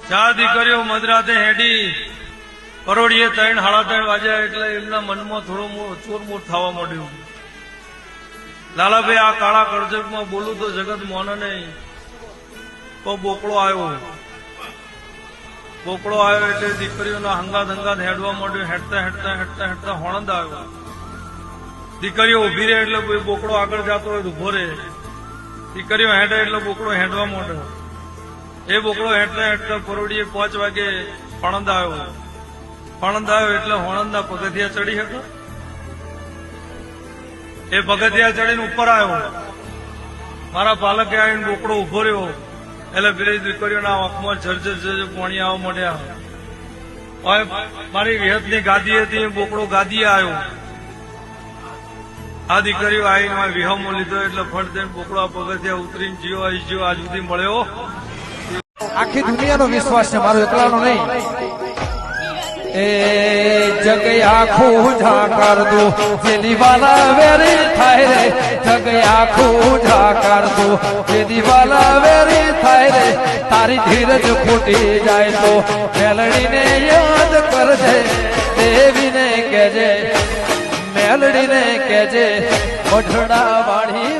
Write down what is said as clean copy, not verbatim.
ચાર દીકરીઓ મધરાતે હેડી પરોડીએ 3 સાડા 3 વાગ્યા એટલે એમના મનમાં થોડું ચોરમોર થવા માંડ્યું. લાલાભાઈ, આ કાળા કરજટમાં બોલું તો જગત મોને નહીં. તો બોકડો આવ્યો એટલે દીકરીઓના હંગાત હેડવા માંડ્યો. હેડતા હોણંદ આવ્યો. દીકરીઓ ઉભી રહે એટલે બોકડો આગળ જતો હોય ઉભો રહે. દીકરીઓ હેડે એટલે બોકડો હેડવા માંડ્યો. એ બોકડો હેડતા પરોડીએ 5 વાગે હોણંદ આવ્યો એટલે હોણંદના પગથિયા ચડી હતો. એ પગથિયા ચડીને ઉપર આવ્યો. મારા પાલકે આવીને બોકડો ઉભો રહ્યો એટલે પેલી દીકરીઓના આંખમાં ઝરઝર પાણી આવવા માંડ્યા. મારી વિહતની ગાદી હતી, બોકડો ગાદીએ આવ્યો. આ દીકરીઓ આવીને વિહમો લીધો એટલે ફટ દઈને બોકડો આ પગથિયા ઉતરીને જીવો આજ સુધી મળ્યો. આખી દુનિયાનો વિશ્વાસ છે, મારો એકલાનો નહીં. એ જગ આખું ઝાકર દો જે દિવાલા વેરી થાય રે. જગ આખું ઝાકર દો જે દિવાલા વેરી થાય રે. તારી ધીરજ ખૂટી જાય તો મેલડીને યાદ કરજે. દેવીને કહેજે, મેલડીને કહેજે, ઓઢડા વાળી